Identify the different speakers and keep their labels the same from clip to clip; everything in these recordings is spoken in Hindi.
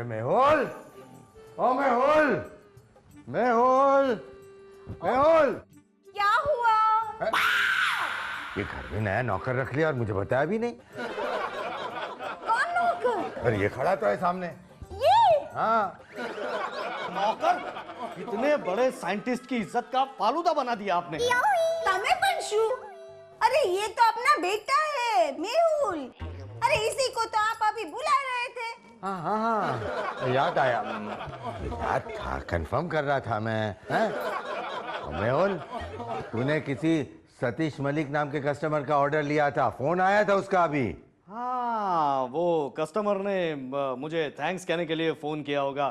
Speaker 1: अरे मेहुल, ओ मेहुल, मेहुल, मेहुल।
Speaker 2: क्या हुआ?
Speaker 1: ये घर में नया नौकर रख लिया और मुझे बताया भी नहीं।
Speaker 2: कौन नौकर?
Speaker 1: अरे ये खड़ा तो है सामने।
Speaker 2: ये?
Speaker 1: हाँ।
Speaker 3: नौकर? इतने बड़े साइंटिस्ट की इज्जत का फालूदा बना दिया आपने।
Speaker 2: तमे पंशु। अरे ये तो अपना बेटा है मेहुल। अरे इसी को तो आप अभी बुला रहे थे।
Speaker 1: हाँ हाँ हाँ, याद आया। याद था, कंफर्म कर रहा था मैं। मेहुल, तूने किसी सतीश मलिक नाम के कस्टमर का ऑर्डर लिया था, फोन आया था उसका अभी।
Speaker 3: हाँ, वो कस्टमर ने मुझे थैंक्स कहने के लिए फोन किया होगा।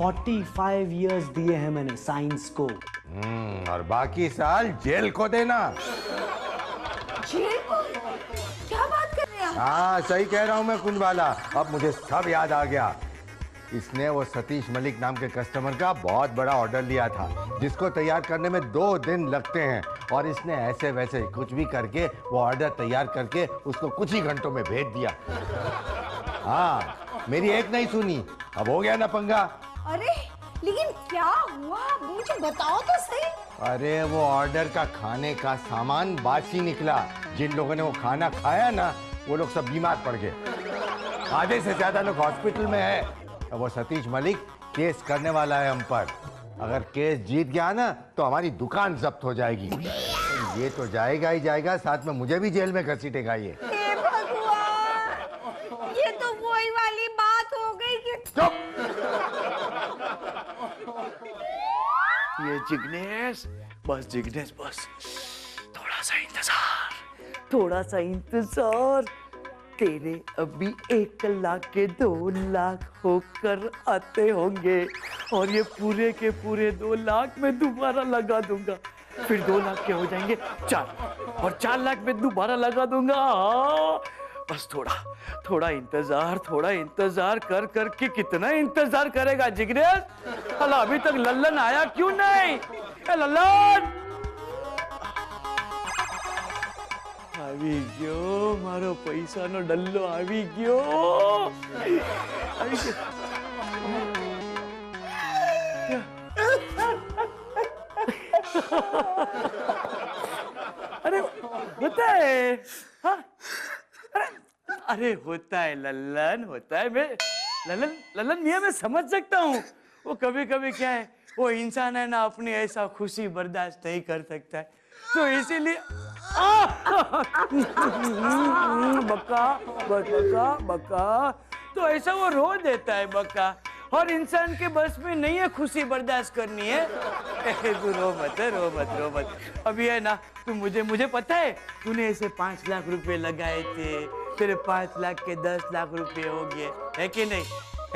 Speaker 3: 45 इयर्स दिए हैं मैंने साइंस को।
Speaker 1: और बाकी साल जेल को देना।
Speaker 2: जेल को? क्या बात कर रहे हैं आप?
Speaker 1: हाँ सही कह रहा हूँ मैं कुंजवाला, अब मुझे सब याद आ गया। इसने वो सतीश मलिक नाम के कस्टमर का बहुत बड़ा ऑर्डर लिया था, जिसको तैयार करने में 2 दिन लगते हैं, और इसने ऐसे वैसे कुछ भी करके वो ऑर्डर तैयार करके उसको कुछ ही घंटों में भेज दिया। हाँ, मेरी एक नहीं सुनी, अब हो गया ना पंगा।
Speaker 2: अरे लेकिन क्या हुआ, मुझे बताओ तो सही।
Speaker 1: अरे वो ऑर्डर का खाने का सामान बासी निकला। जिन लोगों ने वो खाना खाया ना, वो लोग सब बीमार पड़ गए। आधे से ज्यादा लोग हॉस्पिटल में है। अब वो सतीश मलिक केस करने वाला है हम पर। अगर केस जीत गया ना तो हमारी दुकान जब्त हो जाएगी। ये तो जाएगा ही जाएगा, साथ में मुझे भी जेल में घसीटेगा ये।
Speaker 2: हे भगवान, ये तो वही वाली बात हो गई कि
Speaker 1: चुप!
Speaker 4: ये जिग्नेश, बस जिग्नेश बस, थोड़ा सा इंतजार, थोड़ा सा इंतजार। तेरे अभी 1 लाख के 2 लाख होकर आते होंगे, और ये पूरे के पूरे 2 लाख में दोबारा लगा दूंगा। फिर 2 लाख के हो जाएंगे 4, और 4 लाख में दोबारा लगा दूंगा। हाँ, बस थोड़ा इंतजार कर के कितना इंतजार करेगा जिग्नेश? अला अभी तक लल्लन आया क्यों नहीं? ए लल्लन! આવી ગયો મારો પૈસાનો ડલ્લો, આવી ગયો, આવી ગયો। अरे होता है, हाँ? अरे होता है लल्लन, होता है। मैं लल्लन मियाँ मैं समझ सकता हूँ। वो कभी कभी क्या है, वो इंसान है ना, अपनी ऐसा खुशी बर्दाश्त नहीं कर सकता है, तो इसीलिए बका बका बका, तो ऐसा वो रो देता है बका। और इंसान के बस में नहीं है खुशी बर्दाश्त करनी है। तू रो मत। अभी है ना, तू मुझे पता है, तूने ऐसे 5 लाख रुपए लगाए थे, तेरे 5 लाख के 10 लाख रुपए हो गए, है कि नहीं?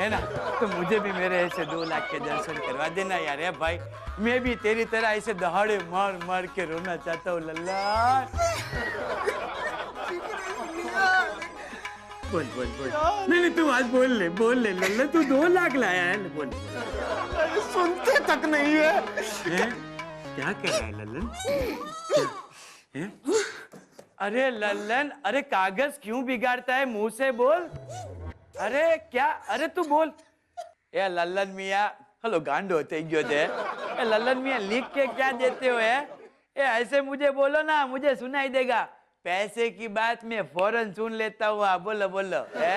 Speaker 4: है ना? तो मुझे भी मेरे ऐसे 2 लाख के दर्शन करवा देना यार। है भाई, मैं भी तेरी तरह ऐसे दहाड़े मार के रोना चाहता हूँ लल्ला। बोल नहीं तू आज बोल ले लल्ला, तू 2 लाख लाया है, बोल।
Speaker 3: सुनते तक नहीं है।
Speaker 4: क्या कह रहा है लल्लन?
Speaker 3: अरे लल्लन, अरे कागज क्यों बिगाड़ता है, मुंह से बोल। अरे क्या, अरे तू बोल। ये लल्लन मियाँ, हेलो गांडो थे गयो दे। ए लल्लन मियाँ लिख के क्या देते हो है? ये ऐसे मुझे बोलो ना, मुझे सुनाई देगा। पैसे की बात मैं फौरन सुन लेता हूँ। बोलो है?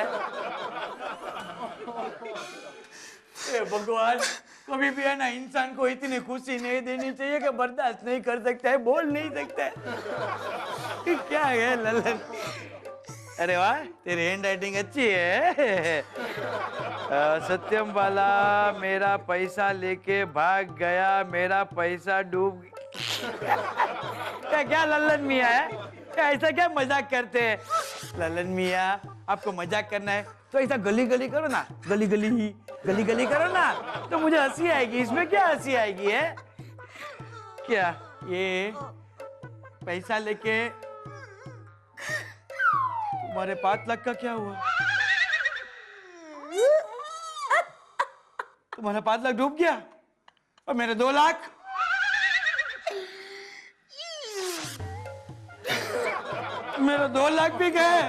Speaker 3: ए भगवान, कभी भी है ना, इंसान को इतनी खुशी नहीं देनी चाहिए कि बर्दाश्त नहीं कर सकता है, बोल नहीं सकता है। क्या है लल्लन? अरे वाह, तेरी हैंड राइटिंग अच्छी है। सत्यम वाला मेरा पैसा लेके भाग गया, मेरा पैसा डूब क्या लल्लन मियाँ है? ऐसा क्या मजाक करते हैं? लल्लन मियाँ, आपको मजाक करना है तो ऐसा गली करो ना, गली करो ना, तो मुझे हंसी आएगी। इसमें क्या हंसी आएगी है? क्या ये पैसा लेके तुम्हारे 5 लाख का क्या हुआ? तुम्हारा 5 लाख डूब गया और मेरे 2 लाख? मेरे 2 लाख भी गए।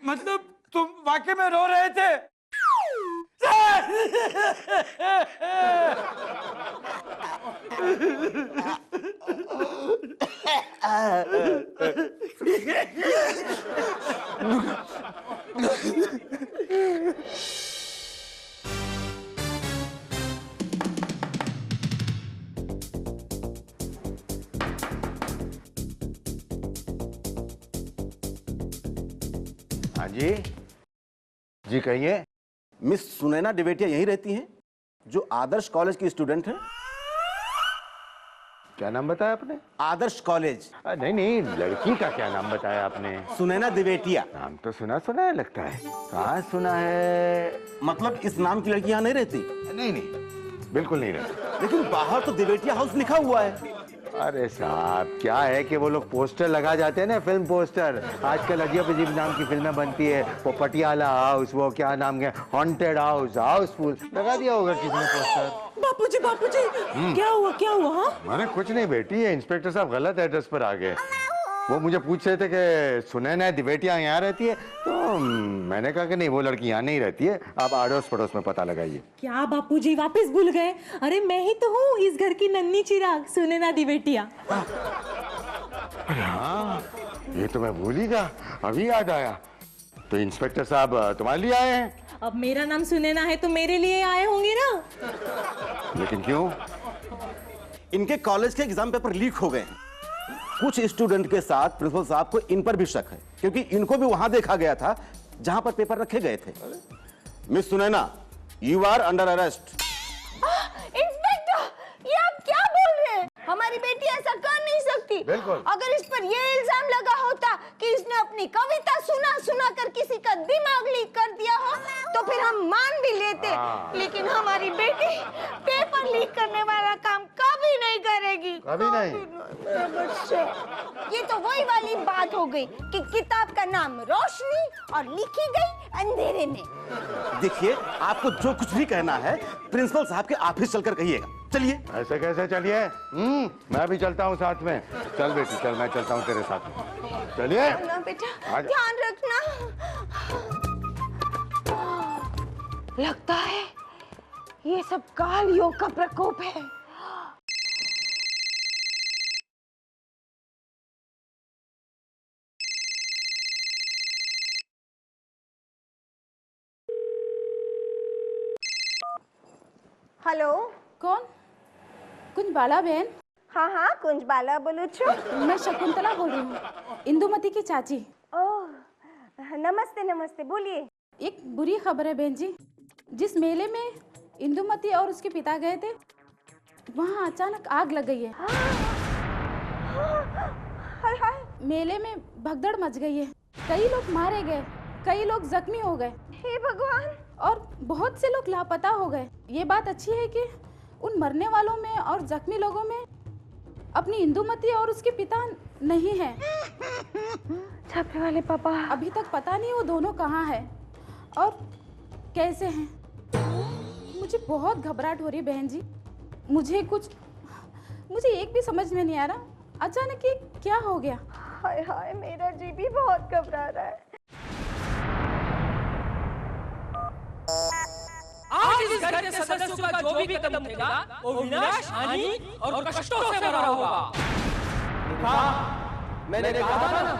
Speaker 3: मतलब तुम वाकई में रो रहे थे?
Speaker 1: हाँ जी, जी कहिए।
Speaker 5: मिस सुनैना दिवेटिया यहीं रहती हैं, जो आदर्श कॉलेज की स्टूडेंट हैं?
Speaker 1: क्या नाम बताया आपने?
Speaker 5: आदर्श कॉलेज।
Speaker 1: नहीं नहीं, लड़की का क्या नाम बताया आपने?
Speaker 5: सुनैना दिवेटिया।
Speaker 1: नाम तो सुना सुना है लगता है। कहाँ सुना है?
Speaker 5: मतलब इस नाम की लड़की यहाँ नहीं रहती?
Speaker 1: नहीं नहीं, बिल्कुल नहीं रहती।
Speaker 5: लेकिन बाहर तो दिवेटिया हाउस लिखा हुआ है।
Speaker 1: अरे साहब, क्या है कि वो लोग पोस्टर लगा जाते हैं ना, फिल्म पोस्टर। आजकल अजीब अजीब नाम की फिल्में बनती है। वो पटियाला हाउस, वो क्या नाम है, हॉन्टेड हाउस, हाउसफुल, लगा दिया होगा किसी ने पोस्टर।
Speaker 6: बापूजी बापूजी, क्या हुआ हाँ?
Speaker 1: अरे कुछ नहीं बेटी, ये इंस्पेक्टर साहब गलत एड्रेस पर आ गए। वो मुझे पूछ रहे थे कि सुनैना दिवेटिया यहाँ रहती है, तो मैंने कहा कि नहीं, वो लड़की यहाँ नहीं रहती है, आप आड़ोस पड़ोस में पता लगाइए।
Speaker 6: क्या बापूजी वापस भूल गए? अरे मैं ही तो हूँ इस घर की नन्ही चिराग, सुनैना दिवेटिया।
Speaker 1: अरे हाँ, ये तो मैं भूल ही गया, अभी याद आया। तो इंस्पेक्टर साहब तुम्हारे लिए आए हैं?
Speaker 6: अब मेरा नाम सुनैना है तो मेरे लिए आए होंगे ना?
Speaker 1: लेकिन क्यों?
Speaker 5: इनके कॉलेज के एग्जाम पेपर लीक हो गए हैं। कुछ स्टूडेंट के साथ प्रिंसिपल साहब को इन पर भी शक है, क्योंकि इनको भी वहां देखा गया था जहां पर पेपर रखे गए थे। Miss Sunaina, you are under arrest.
Speaker 2: Inspector, ये आप क्या बोल रहे हैं? हमारी बेटी ऐसा कर नहीं सकती।
Speaker 1: बिल्कुल।
Speaker 2: अगर इस पर ये इल्जाम लगा होता कि इसने अपनी कविता सुना सुना कर किसी का दिमाग लीक कर दिया हो, तो फिर हम मान भी लेते। लेकिन हमारी बेटी पेपर लीक करने वाला काम कभी नहीं करेगी।
Speaker 1: कभी नहीं।
Speaker 2: ये तो वही वाली बात हो गई कि किताब का नाम रोशनी और लिखी गई अंधेरे में।
Speaker 5: देखिए, आपको जो कुछ भी कहना है प्रिंसिपल साहब के ऑफिस चलकर कहिएगा। चलिए।
Speaker 1: ऐसे कैसे चलिए? मैं भी चलता हूँ साथ में। चल बेटी चल, मैं चलता हूँ तेरे साथ में। चलिए
Speaker 2: ना बेटा,
Speaker 1: आजा।
Speaker 2: ध्यान रखना। लगता है ये सब काल योग का प्रकोप है। हेलो,
Speaker 7: कौन? कुंजबाला बहन?
Speaker 2: हाँ हाँ, कुंजबाला बोलो छो।
Speaker 7: मैं शकुंतला बोल रही हूँ, इंदुमती की चाची।
Speaker 2: ओह, नमस्ते नमस्ते, बोलिए।
Speaker 7: एक बुरी खबर है बहन जी। जिस मेले में इंदुमती और उसके पिता गए थे, वहाँ अचानक आग लग गई है।
Speaker 2: हाय हाय,
Speaker 7: मेले में भगदड़ मच गई है। कई लोग मारे गए, कई लोग जख्मी हो गए
Speaker 2: हे भगवान।
Speaker 7: और बहुत से लोग लापता हो गए। ये बात अच्छी है कि उन मरने वालों में और जख्मी लोगों में अपनी इंदुमती और उसके पिता नहीं है।
Speaker 2: छापे वाले पापा।
Speaker 7: अभी तक पता नहीं वो दोनों कहाँ हैं और कैसे हैं। मुझे बहुत घबराहट हो रही है बहन जी। मुझे एक भी समझ में नहीं आ रहा, अचानक ये क्या हो गया।
Speaker 2: हाय हाय, मेरा जी भी बहुत घबरा रहा है।
Speaker 8: आज इस घर के सदस्यों का जो भी कदम उठेगा वो विनाश, हानि और कष्टों से भरा होगा। मैंने कहा था ना,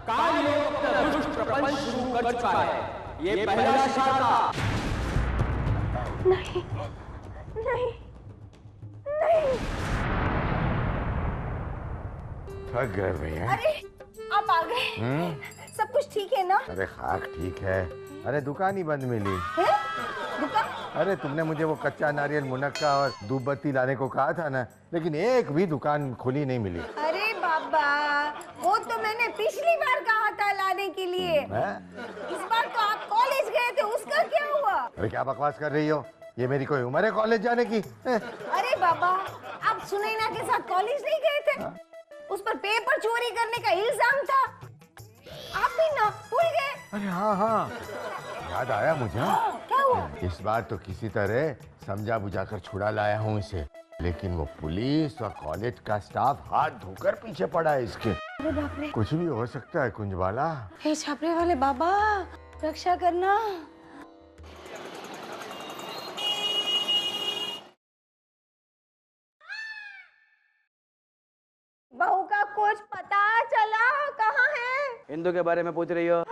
Speaker 8: काल योग अपना दुष्ट प्रपंच शुरू कर चुका है। ये पहला इशारा था।
Speaker 2: नहीं नहीं नहीं।
Speaker 1: थक गए भैया।
Speaker 2: अरे आप आ गए। सब कुछ ठीक है ना?
Speaker 1: अरे खाक ठीक है। अरे दुकान ही बंद मिली
Speaker 2: है? दुकान?
Speaker 1: अरे तुमने मुझे वो कच्चा नारियल मुनक्का और धूप बत्ती लाने को कहा था ना, लेकिन एक भी दुकान खुली नहीं मिली।
Speaker 2: अरे बाबा, वो तो मैंने पिछली बार कहा था लाने के लिए। इस बार तो आप कॉलेज गए थे, उसका क्या हुआ?
Speaker 1: अरे क्या बकवास कर रही हो? ये मेरी कोई उम्र है कॉलेज जाने की?
Speaker 2: अरे बाबा, आप सुनैना के साथ कॉलेज नहीं गए थे? उस पर पेपर चोरी करने का इल्जाम था। आप भी ना भूल गए?
Speaker 1: अरे हाँ हाँ, याद आया मुझे।
Speaker 2: क्या हुआ?
Speaker 1: इस बार तो किसी तरह समझा बुझाकर छुड़ा लाया हूँ इसे, लेकिन वो पुलिस और कॉलेज का स्टाफ हाथ धोकर पीछे पड़ा है इसके।
Speaker 2: अरे बाप रे,
Speaker 1: कुछ भी हो सकता है कुंजबाला।
Speaker 2: हे छापरे वाले बाबा, रक्षा करना। बहू का कुछ पता चला? कहाँ है?
Speaker 4: इंदु के बारे में पूछ रही हो?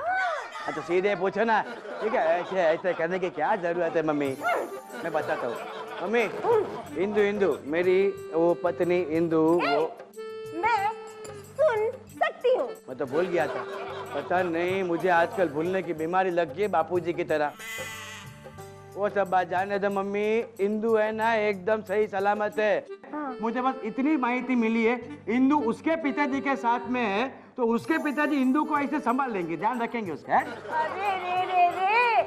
Speaker 4: तो सीधे पूछो ना, ठीक है? ऐसे ऐसे करने की क्या जरूरत है मम्मी? मैं बताता हूँ मम्मी। इंदु इंदु मेरी वो पत्नी इंदु, वो
Speaker 2: मैं सुन सकती हूँ।
Speaker 4: मैं तो भूल गया था। पता नहीं मुझे आजकल भूलने की बीमारी लग गई है बापूजी की तरह। वो सब बात जाने दो मम्मी। इंदु है ना एकदम सही सलामत है।
Speaker 2: हाँ।
Speaker 3: मुझे बस इतनी माहिती मिली है, इंदु उसके पिताजी के साथ में है तो उसके पिताजी इंदु को ऐसे संभाल लेंगे, ध्यान रखेंगे उसका।
Speaker 2: अरे रे रे रे,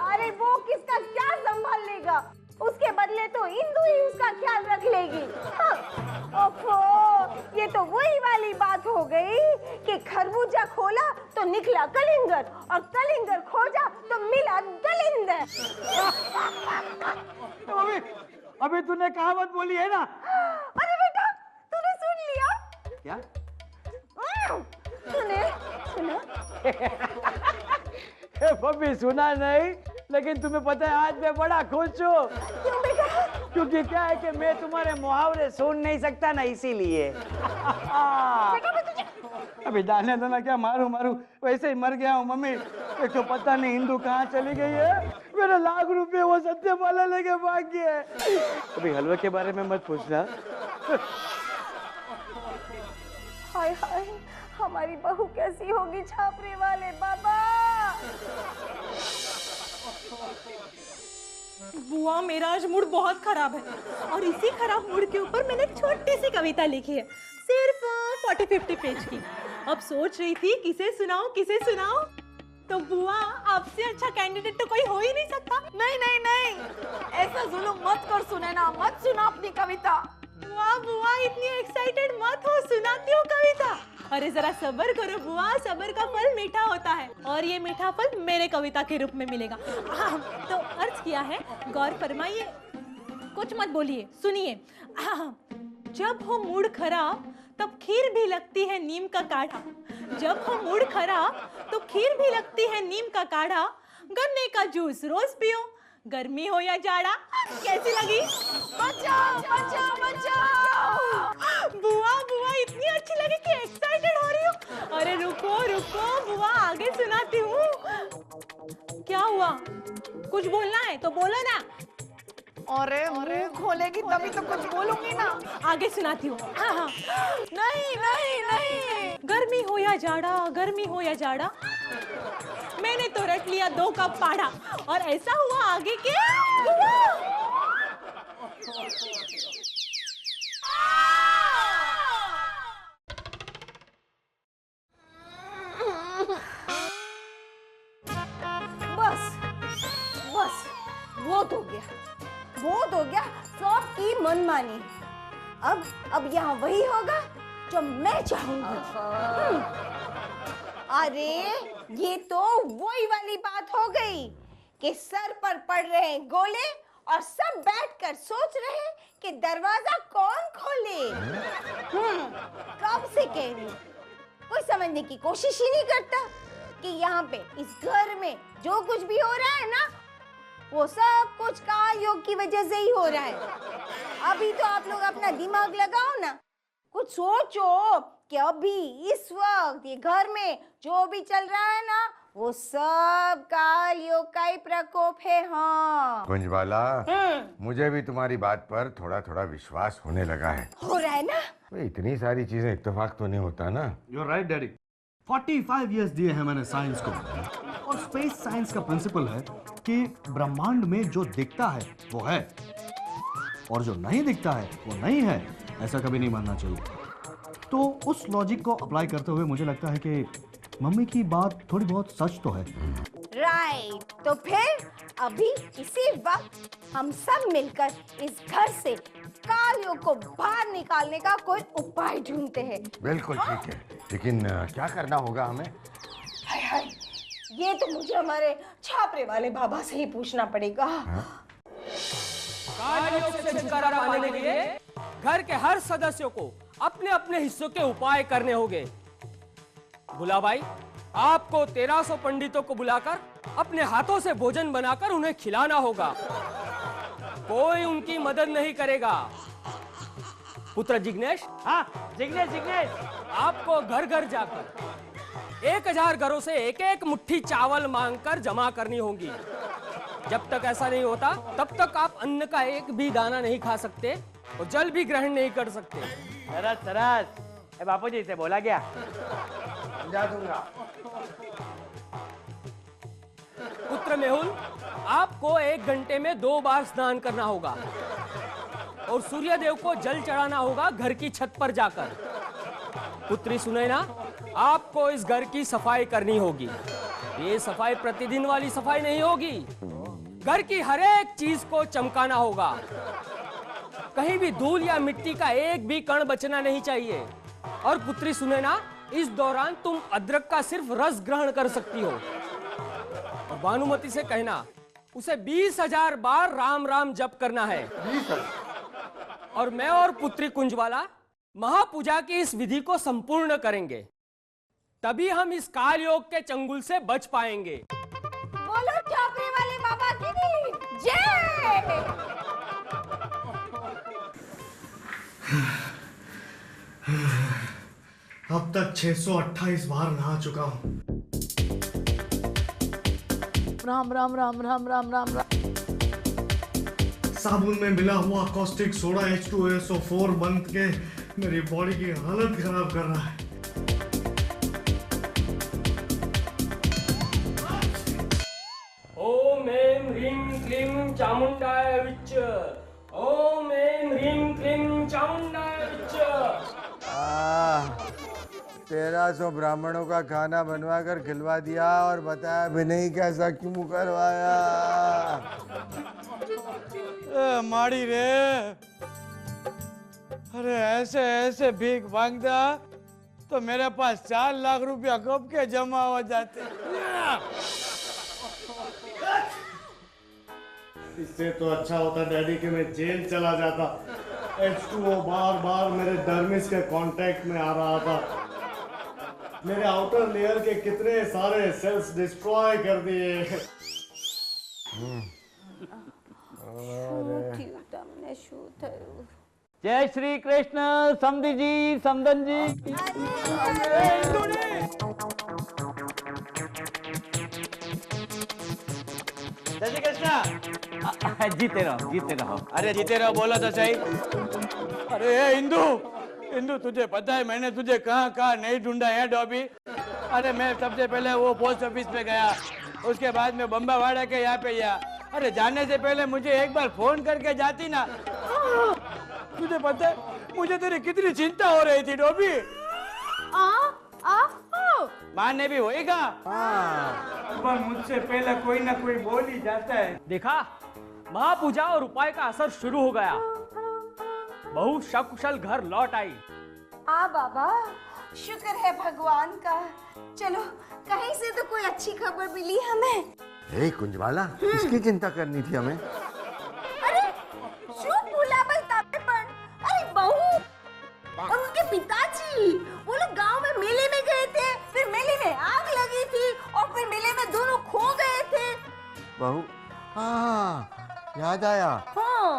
Speaker 2: अरे वो किसका क्या संभाल लेगा? उसके बदले तो इंदु ही उसका ख्याल रख लेगी। हाँ। ओफो, ये तो वही वाली बात हो गई कि खरबूजा खोला तो निकला कलिंगर और कलिंगर खोजा तो मिला दलिंदर।
Speaker 3: अभी अभी तूने कहावत बोली है ना?
Speaker 2: अरे बेटा, तूने सुन लिया?
Speaker 4: क्या?
Speaker 2: तूने सुना?
Speaker 3: मम्मी सुना नहीं, लेकिन तुम्हें पता है आज मैं बड़ा खुश हूँ।
Speaker 2: क्यों बेटा?
Speaker 3: क्योंकि क्या है कि मैं तुम्हारे मुहावरे सुन नहीं सकता ना, इसीलिए।
Speaker 2: बेटा मैं तुझे
Speaker 3: अभी जाने दो ना, क्या मारू मारू, वैसे ही मर गया हूँ मम्मी। एक तो पता नहीं इंदु कहाँ चली गई है, मेरे लाख रुपए वो सत्यमाला लेके भाग गई है। अभी हलवे के बारे में मत पूछना।
Speaker 2: हाय हाय, हमारी बहू कैसी होगी छापरे वाले बाबा।
Speaker 6: बुआ मेरा आज मूड बहुत खराब है और इसी खराब मूड के ऊपर मैंने एक छोटी सी कविता लिखी है, सिर्फ 40-50 पेज की। अब सोच रही थी किसे सुनाऊं, तो बुआ आपसे अच्छा कैंडिडेट तो कोई हो ही नहीं सकता।
Speaker 2: नहीं नहीं नहीं, ऐसा जुल्म मत कर सुनैना, मत सुना अपनी कविता।
Speaker 6: बुआ इतनी एक्साइटेड मत हो, सुनाती हूँ कविता। अरे जरा सब्र करो बुआ, सब्र का फल मीठा होता है और ये मीठा फल मेरे कविता के रूप में मिलेगा। तो अर्ज किया है, गौर फरमाइए, कुछ मत बोलिए, सुनिए। जब हो मूड खराब तब खीर भी लगती है नीम का काढ़ा। जब हो मूड खराब तो खीर भी लगती है नीम का काढ़ा। गन्ने का जूस रोज पियो, गर्मी हो या जाड़ा। कैसी लगी?
Speaker 2: बचाओ बचाओ बचाओ।
Speaker 6: बुआ इतनी अच्छी लगी कि एक्साइटेड हो रही हूँ। अरे रुको बुआ, आगे सुनाती हूँ। क्या हुआ? कुछ बोलना है तो बोलो ना।
Speaker 2: अरे मुंह खोलेगी तभी तो कुछ बोलूंगी ना।
Speaker 6: आगे सुनाती हूँ। हाँ।
Speaker 2: नहीं नहीं नहीं।
Speaker 6: गर्मी हो या जाड़ा, मैंने तो रट लिया 2 कप पाड़ा और ऐसा हुआ आगे के।
Speaker 2: बस बहुत हो गया सबकी मनमानी। अब यहाँ वही होगा जो मैं चाहूंगी। अरे ये तो वही वाली बात हो गई कि सर पर पड़ रहे हैं गोले और सब बैठकर सोच रहे हैं कि दरवाजा कौन खोले। कब से कह रही हूँ, कोई समझने की कोशिश ही नहीं करता कि यहाँ पे इस घर में जो कुछ भी हो रहा है ना, वो सब कुछ काल योग की वजह से ही हो रहा है। अभी तो आप लोग अपना दिमाग लगाओ ना, कुछ सोचो कि अभी इस वक्त ये घर में जो भी चल रहा है ना, वो सब काल योग का ही प्रकोप है। हाँ
Speaker 1: कुंजबाला, मुझे भी तुम्हारी बात पर थोड़ा थोड़ा विश्वास होने लगा है।
Speaker 2: हो रहा है ना?
Speaker 1: इतनी सारी चीजें इत्तेफाक तो नहीं होता ना।
Speaker 9: You're right, daddy. 45 years दिए हैं मैंने साइंस को, और स्पेस साइंस का प्रिंसिपल है कि ब्रह्मांड में जो दिखता है वो है और जो नहीं दिखता है वो नहीं है। ऐसा कभी नहीं मानना चाहिए। तो उस लॉजिक को अप्लाई करते हुए मुझे लगता है कि मम्मी की बात थोड़ी बहुत सच तो है।
Speaker 2: राइट। तो फिर अभी इसी वक्त हम सब मिलकर इस घर से काल योग को बाहर निकालने का कोई उपाय ढूंढते हैं।
Speaker 1: बिल्कुल ठीक है, लेकिन क्या करना होगा हमें?
Speaker 2: हाय हाय, ये तो मुझे हमारे छापरे वाले बाबा से ही पूछना पड़ेगा।
Speaker 8: काल योग से छुटकारा पाने के लिए घर के हर सदस्यों को अपने अपने हिस्सों के उपाय करने होंगे। भुलाबाई, आपको 1300 पंडितों को बुलाकर अपने हाथों से भोजन बनाकर उन्हें खिलाना होगा। कोई उनकी मदद नहीं करेगा। पुत्र जिग्नेश,
Speaker 3: हाँ जिग्नेश,
Speaker 8: आपको घर घर जाकर 1000 घरों से एक एक मुट्ठी चावल मांगकर जमा करनी होगी। जब तक ऐसा नहीं होता तब तक आप अन्न का एक भी दाना नहीं खा सकते और जल भी ग्रहण नहीं कर सकते।
Speaker 3: सरस सरस। बापूजी से बोला क्या?
Speaker 1: समझा दूंगा।
Speaker 8: पुत्र मेहुल, आपको 1 घंटे में 2 बार स्नान करना होगा और सूर्य देव को जल चढ़ाना होगा घर की छत पर जाकर। पुत्री सुनैना, आपको इस घर की सफाई करनी होगी। ये सफाई प्रतिदिन वाली सफाई नहीं होगी। घर की हर एक चीज को चमकाना होगा। कहीं भी धूल या मिट्टी का एक भी कण बचना नहीं चाहिए। और पुत्री सुनैना, इस दौरान तुम अदरक का सिर्फ रस ग्रहण कर सकती हो। और भानुमति से कहना उसे 20,000 बार राम राम जप करना है। और मैं और पुत्री कुंजवाला महापूजा की इस विधि को संपूर्ण करेंगे, तभी हम इस काल योग के चंगुल से बच पाएंगे।
Speaker 2: बोलो चापरे वाले बाबा की जय।
Speaker 9: अब तक 628 बार नहा चुका हूँ।
Speaker 4: राम राम राम राम राम राम राम।
Speaker 9: साबुन में मिला हुआ कॉस्टिक सोडा H2SO4 बंद के मेरी बॉडी की हालत खराब कर रहा है।
Speaker 8: ओम ऐं ह्रीं क्लीं चामुंडाय विच। ओम ऐं ह्रीं क्लीं चामुंडाय विच।
Speaker 1: 1300 ब्राह्मणों का खाना बनवा कर खिलवा दिया और बताया भी नहीं कैसा क्यों करवाया।
Speaker 3: माड़ी रे, अरे ऐसे ऐसे भीख मांगता तो मेरे पास 4 लाख रुपया कब के जमा हो जाते।
Speaker 9: इससे तो अच्छा होता डैडी कि मैं जेल चला जाता। H2O बार बार मेरे डर्मिस के कांटेक्ट में आ रहा था। मेरे आउटर लेयर के कितने सारे सेल्स डिस्ट्रॉय कर दिए।
Speaker 2: તમને શું થયું?
Speaker 3: जय श्री कृष्ण। समधी जी, समदन जी। जय श्री कृष्ण। जीते रहो, जीते रहो। अरे जीते रहो बोलो तो सही। अरे इंदु, इंदु तुझे पता है मैंने तुझे कहाँ कहाँ नहीं ढूंढा है डॉबी। अरे मैं सबसे पहले वो पोस्ट ऑफिस में गया, उसके बाद में बम्बावाड़ा के यहाँ पे गया। अरे जाने से पहले मुझे एक बार फोन करके जाती ना। तुझे पता है मुझे तेरी कितनी चिंता हो रही थी डॉबी। माँ ने भी होएगा, पर मुझसे पहले कोई ना कोई बोल ही जाता है।
Speaker 8: देखा, महापूजा और उपाय का असर शुरू हो गया। बहू सकुशल घर लौट आई।
Speaker 2: बाबा, शुक्र है भगवान का। चलो कहीं से तो कोई अच्छी खबर मिली हमें।
Speaker 1: हे कुंजवाला, किसकी चिंता करनी थी हमें?
Speaker 2: अरे શું ભૂલાભાઈ તાપે પણ? अरे बहू और उनके पिताजी वो लोग गांव में मेले में गए थे, फिर मेले में आग लगी थी और फिर मेले में दोनों खो गए थे।
Speaker 1: बहू, हाँ याद आया।
Speaker 2: हाँ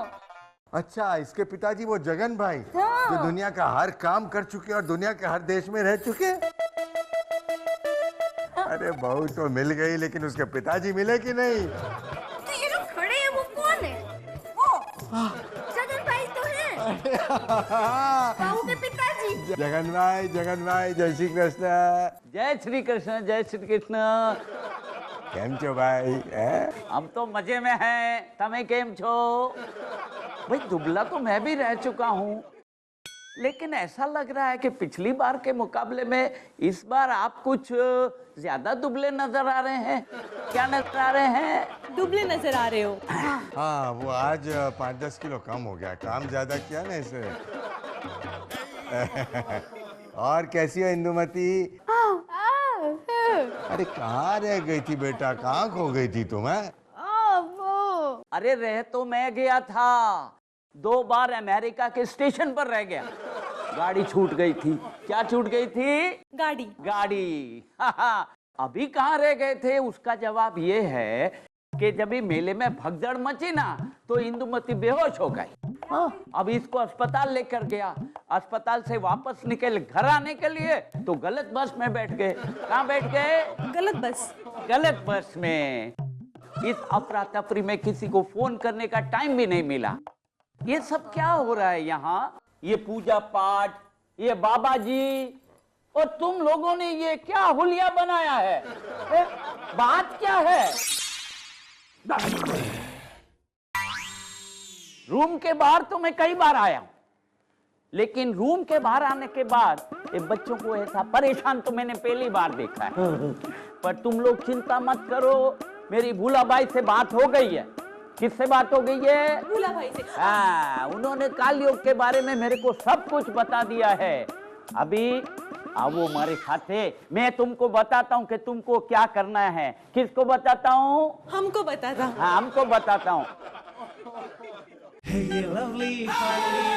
Speaker 1: अच्छा, इसके पिताजी वो जगन भाई
Speaker 2: हाँ।
Speaker 1: जो दुनिया का हर काम कर चुके और दुनिया के हर देश में रह चुके। अरे बहू तो मिल गई, लेकिन उसके पिताजी मिले कि नहीं?
Speaker 2: तो ये लोग खड़े हैं, वो कौन है? वो जगन भाई तो हैं। बहू के पिताजी।
Speaker 1: जगन भाई, जय श्री कृष्ण।
Speaker 3: जय श्री कृष्ण, जय श्री कृष्ण।
Speaker 1: केम छो भाई?
Speaker 3: हम तो मजे में हैं, तमें केम छो? भाई दुबला तो मैं भी रह चुका हूँ, लेकिन ऐसा लग रहा है कि पिछली बार के मुकाबले में इस बार आप कुछ ज्यादा दुबले नजर आ रहे हैं। क्या नजर आ रहे हैं?
Speaker 6: दुबले नजर आ रहे हो।
Speaker 1: हाँ, वो आज 5-10 किलो कम हो गया, काम ज्यादा किया ना इसे। और कैसी हो इंदुमती? अरे कहाँ रह गई थी बेटा, कहाँ खो गई थी तुम?
Speaker 3: अरे रह तो मैं गया था, 2 बार अमेरिका के स्टेशन पर रह गया। गाड़ी छूट गई थी। क्या छूट गई थी? गाड़ी। अभी कहाँ रह गए थे? उसका जवाब ये है कि जब ये मेले में भगदड़ मची ना तो इंदुमती बेहोश हो गई। अब इसको अस्पताल लेकर गया, अस्पताल से वापस निकल घर आने के लिए तो गलत बस में बैठ गए। कहाँ बैठ गए? गलत बस में। इस अफरा तफरी में किसी को फोन करने का टाइम भी नहीं मिला। ये सब क्या हो रहा है यहाँ? ये पूजा पाठ, ये बाबा जी, और तुम लोगों ने ये क्या हुलिया बनाया है? बात क्या है? रूम के बाहर तो मैं कई बार आया हूं, लेकिन रूम के बाहर आने के बाद ये बच्चों को ऐसा परेशान तो मैंने पहली बार देखा है। पर तुम लोग चिंता मत करो, मेरी भूला बाई से बात हो गई है। किससे बात हो गई है?
Speaker 6: भूला भाई से।
Speaker 3: हाँ, उन्होंने काल योग के बारे में मेरे को सब कुछ बता दिया है। अभी आओ हमारे साथ है, मैं तुमको बताता हूँ कि तुमको क्या करना है। किसको बताता हूँ?
Speaker 6: हमको बताता।
Speaker 3: हाँ, हमको बताता हूँ।
Speaker 10: Hey, you lovely, funny